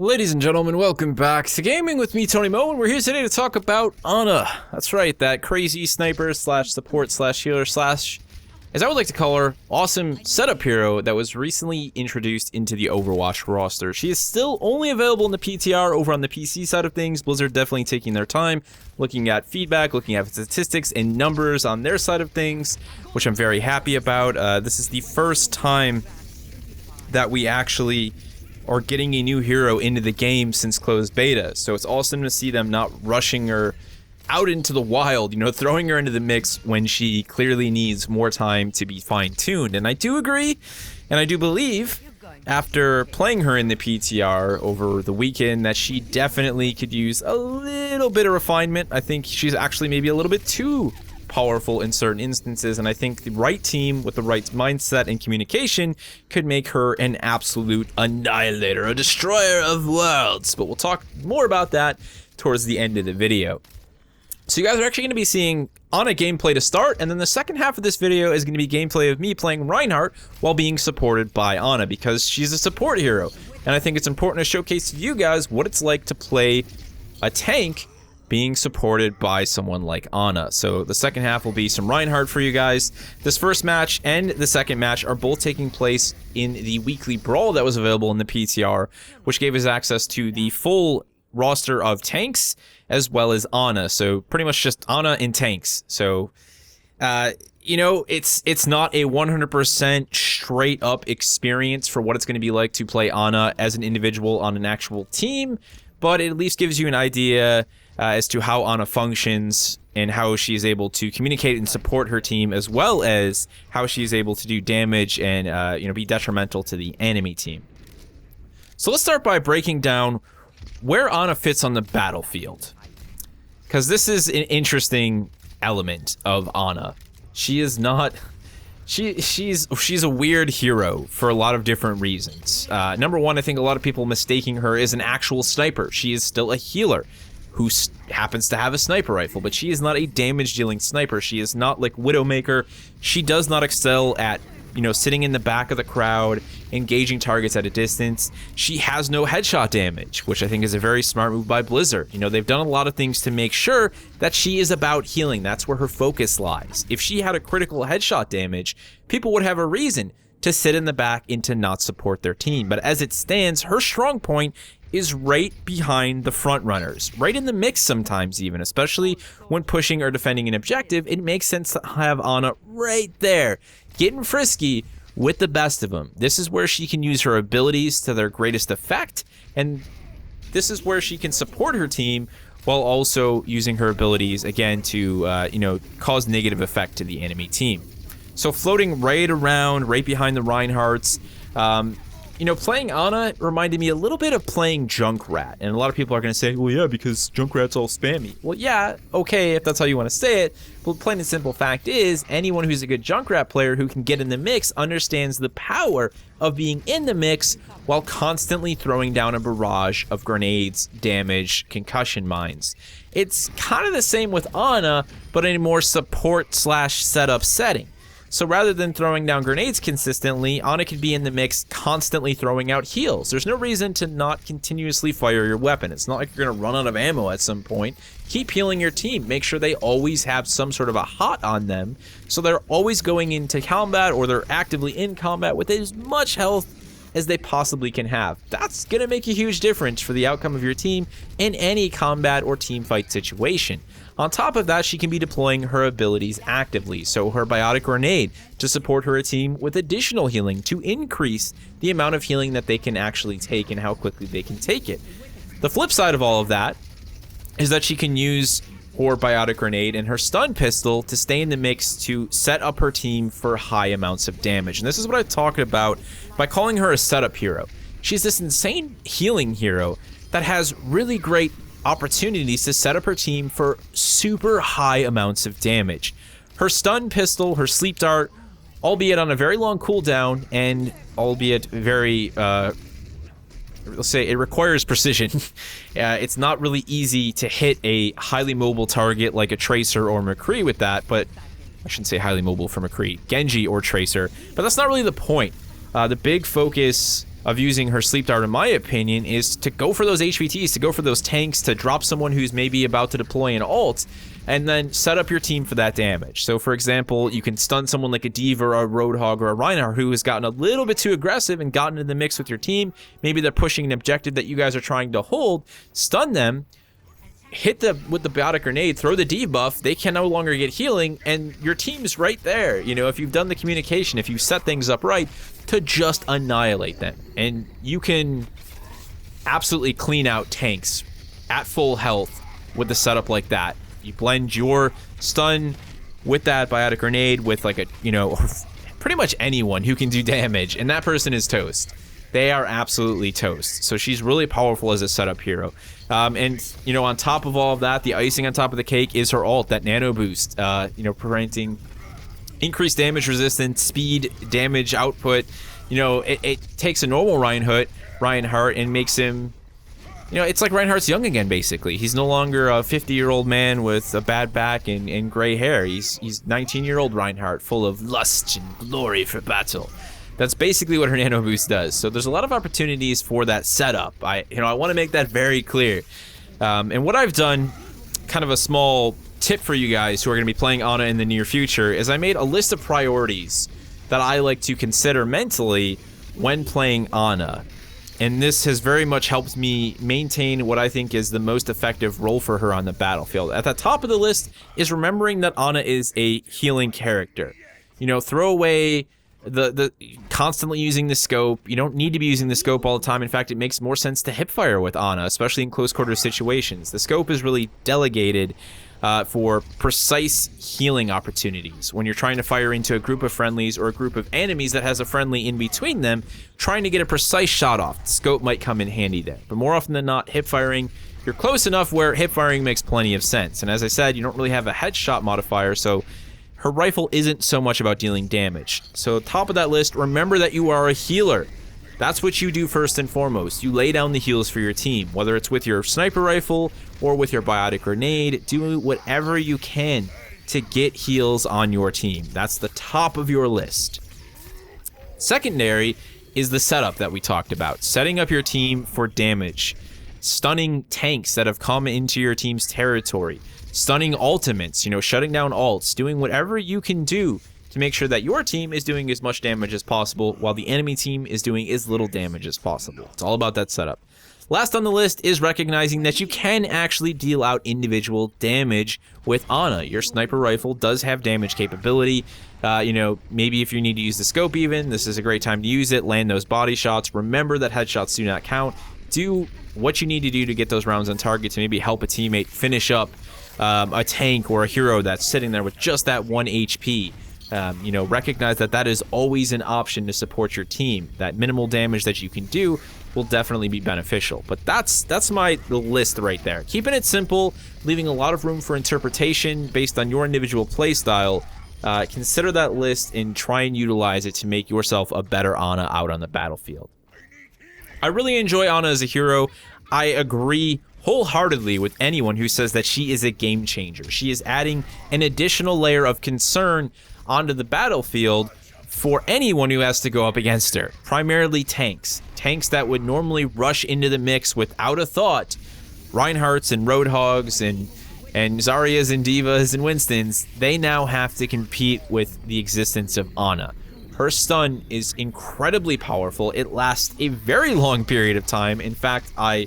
Ladies and gentlemen, welcome back to Gaming with me, Tony Mo, and we're here today to talk about Ana. That's right, that crazy sniper slash support slash healer slash, as I would like to call her, awesome setup hero that was recently introduced into the Overwatch roster. She is still only available in the PTR over on the PC side of things. Blizzard definitely taking their time, looking at feedback, looking at statistics and numbers on their side of things, which I'm very happy about. This is the first time that we actually are getting a new hero into the game since closed beta, so it's awesome to see them not rushing her out into the wild, you know, throwing her into the mix when she clearly needs more time to be fine-tuned. And I do agree, and I do believe, after playing her in the PTR over the weekend, that she definitely could use a little bit of refinement. I think she's actually maybe a little bit too powerful in certain instances, and I think the right team with the right mindset and communication could make her an absolute annihilator, a destroyer of worlds. But we'll talk more about that towards the end of the video. So you guys are actually going to be seeing Ana gameplay to start, and then the second half of this video is going to be gameplay of me playing Reinhardt while being supported by Ana, because she's a support hero, and I think it's important to showcase to you guys what it's like to play a tank being supported by someone like Ana. So the second half will be some Reinhardt for you guys. This first match and the second match are both taking place in the weekly brawl that was available in the PTR, which gave us access to the full roster of tanks as well as Ana. So pretty much just Ana and tanks. So you know, it's not a 100% straight up experience for what it's going to be like to play Ana as an individual on an actual team, but it at least gives you an idea as to how Ana functions and how she's able to communicate and support her team, as well as how she's able to do damage and you know, be detrimental to the enemy team. So let's start by breaking down where Ana fits on the battlefield, because this is an interesting element of Ana. She is not. She's a weird hero for a lot of different reasons. Number one, I think a lot of people mistaking her as an actual sniper. She is still a healer who happens to have a sniper rifle, but she is not a damage-dealing sniper. She is not like Widowmaker. She does not excel at, you know, sitting in the back of the crowd, engaging targets at a distance. She has no headshot damage, which I think is a very smart move by Blizzard. You know, they've done a lot of things to make sure that she is about healing. That's where her focus lies. If she had a critical headshot damage, people would have a reason to sit in the back and to not support their team. But as it stands, her strong point is right behind the front runners, right in the mix sometimes even, especially when pushing or defending an objective. It makes sense to have Ana right there, getting frisky with the best of them. This is where she can use her abilities to their greatest effect, and this is where she can support her team while also using her abilities, again, to you know, cause negative effect to the enemy team. So floating right around, right behind the Reinhardts. You know, playing Ana reminded me a little bit of playing Junkrat, and a lot of people are going to say, well, yeah, because Junkrat's all spammy. Well, yeah, okay, if that's how you want to say it, but plain and simple fact is, anyone who's a good Junkrat player who can get in the mix understands the power of being in the mix while constantly throwing down a barrage of grenades, damage, concussion mines. It's kind of the same with Ana, but in a more support slash setup setting. So rather than throwing down grenades consistently, Ana could be in the mix constantly throwing out heals. There's no reason to not continuously fire your weapon. It's not like you're going to run out of ammo at some point. Keep healing your team. Make sure they always have some sort of a hot on them, so they're always going into combat, or they're actively in combat with as much health as they possibly can have. That's going to make a huge difference for the outcome of your team in any combat or team fight situation. On top of that, she can be deploying her abilities actively, so her Biotic Grenade to support her team with additional healing to increase the amount of healing that they can actually take and how quickly they can take it. The flip side of all of that is that she can use her Biotic Grenade and her Stun Pistol to stay in the mix to set up her team for high amounts of damage. And this is what I talked about by calling her a setup hero. She's this insane healing hero that has really great opportunities to set up her team for super high amounts of damage. Her Stun Pistol, her Sleep Dart, albeit on a very long cooldown, and albeit very, let's say it requires precision. It's not really easy to hit a highly mobile target like a Tracer or McCree with that, but I shouldn't say highly mobile for McCree, Genji or Tracer, but that's not really the point. The big focus of using her sleep dart, in my opinion, is to go for those HVTs, to go for those tanks, to drop someone who's maybe about to deploy an ult, and then set up your team for that damage. So, for example, you can stun someone like a D.Va or a Roadhog or a Reinhardt who has gotten a little bit too aggressive and gotten in the mix with your team. Maybe they're pushing an objective that you guys are trying to hold. Stun them, hit them with the biotic grenade, throw the debuff, they can no longer get healing, and your team's right there. You know, if you've done the communication, if you set things up right, to just annihilate them. And you can absolutely clean out tanks at full health with the setup like that. You blend your stun with that biotic grenade with like a, you know, pretty much anyone who can do damage, and that person is toast. They are absolutely toast. So she's really powerful as a setup hero. And, you know, on top of all of that, the icing on top of the cake is her ult, that nano boost, you know, preventing increased damage resistance, speed, damage output. You know, it takes a normal Reinhardt and makes him, you know, it's like Reinhardt's young again, basically. He's no longer a 50-year-old man with a bad back and gray hair. He's 19-year-old Reinhardt, full of lust and glory for battle. That's basically what her nano boost does. So there's a lot of opportunities for that setup. I want to make that very clear. And what I've done, kind of a small tip for you guys who are going to be playing Ana in the near future, is I made a list of priorities that I like to consider mentally when playing Ana. And this has very much helped me maintain what I think is the most effective role for her on the battlefield. At the top of the list is remembering that Ana is a healing character. You know, throw away the constantly using the scope. You don't need to be using the scope all the time. In fact, it makes more sense to hipfire with Ana, especially in close quarter situations. The scope is really delegated for precise healing opportunities. When you're trying to fire into a group of friendlies or a group of enemies that has a friendly in between them, trying to get a precise shot off, the scope might come in handy there. But more often than not, hipfiring, you're close enough where hipfiring makes plenty of sense. And as I said, you don't really have a headshot modifier, so her rifle isn't so much about dealing damage. So top of that list, remember that you are a healer. That's what you do first and foremost. You lay down the heals for your team, whether it's with your sniper rifle or with your biotic grenade. Do whatever you can to get heals on your team. That's the top of your list. Secondary is the setup that we talked about. Setting up your team for damage. Stunning tanks that have come into your team's territory. Stunning ultimates, you know, shutting down ults. Doing whatever you can do to make sure that your team is doing as much damage as possible while the enemy team is doing as little damage as possible. It's all about that setup. Last on the list is recognizing that you can actually deal out individual damage with Ana. Your sniper rifle does have damage capability. You know, maybe if you need to use the scope even, this is a great time to use it. Land those body shots. Remember that headshots do not count. Do what you need to do to get those rounds on target to maybe help a teammate finish up a tank or a hero that's sitting there with just that 1 HP. You know, recognize that that is always an option to support your team. That minimal damage that you can do will definitely be beneficial. But that's the list right there. Keeping it simple, leaving a lot of room for interpretation based on your individual playstyle. Consider that list and try and utilize it to make yourself a better Ana out on the battlefield. I really enjoy Ana as a hero. I agree wholeheartedly with anyone who says that she is a game changer. She is adding an additional layer of concern onto the battlefield for anyone who has to go up against her. Primarily tanks. Tanks that would normally rush into the mix without a thought. Reinhardts and Roadhogs and Zaryas and D.Vas and Winstons, they now have to compete with the existence of Ana. Her stun is incredibly powerful. It lasts a very long period of time. In fact, I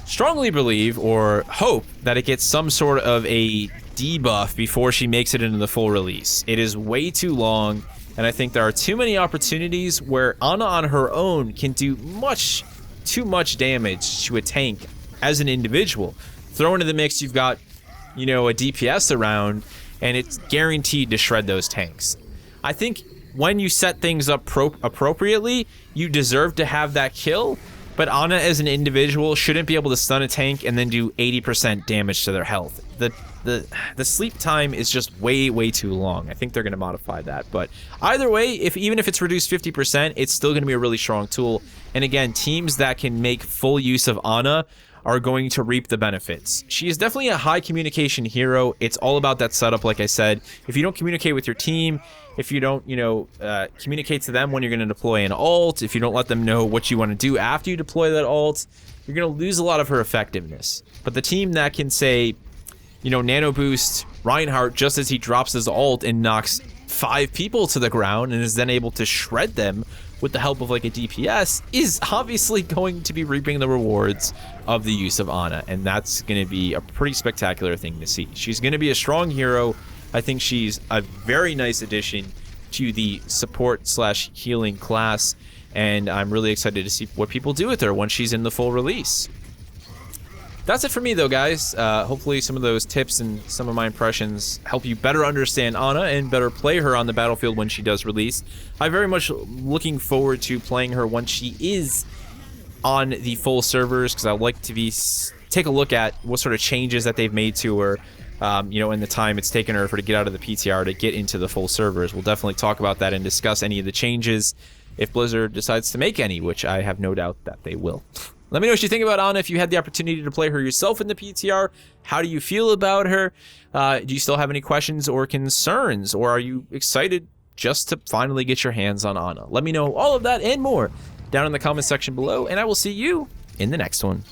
strongly believe or hope that it gets some sort of a debuff before she makes it into the full release. It is way too long, and I think there are too many opportunities where Ana on her own can do too much damage to a tank as an individual. Throw into the mix, you've got, you know, a DPS around, and it's guaranteed to shred those tanks. I think when you set things up appropriately, you deserve to have that kill, but Ana as an individual shouldn't be able to stun a tank and then do 80% damage to their health. The sleep time is just way too long. I think they're going to modify that, but either way, even if it's reduced 50%, it's still going to be a really strong tool. And again, teams that can make full use of Ana are going to reap the benefits. She is definitely a high communication hero. It's all about that setup, like I said. If you don't communicate with your team, if you don't, communicate to them when you're going to deploy an ult, if you don't let them know what you want to do after you deploy that ult, you're going to lose a lot of her effectiveness. But the team that can say, nano boost Reinhardt just as he drops his ult and knocks 5 people to the ground and is then able to shred them with the help of like a DPS is obviously going to be reaping the rewards of the use of Ana, and that's going to be a pretty spectacular thing to see. She's going to be a strong hero. I think she's a very nice addition to the support / healing class, and I'm really excited to see what people do with her once she's in the full release. That's it for me though, guys. Hopefully some of those tips and some of my impressions help you better understand Ana and better play her on the battlefield when she does release. I'm very much looking forward to playing her once she is on the full servers, because I'd like to take a look at what sort of changes that they've made to her, in the time it's taken her to get out of the PTR to get into the full servers. We'll definitely talk about that and discuss any of the changes if Blizzard decides to make any, which I have no doubt that they will. Let me know what you think about Ana if you had the opportunity to play her yourself in the PTR. How do you feel about her? Do you still have any questions or concerns? Or are you excited just to finally get your hands on Ana? Let me know all of that and more down in the comment section below, and I will see you in the next one.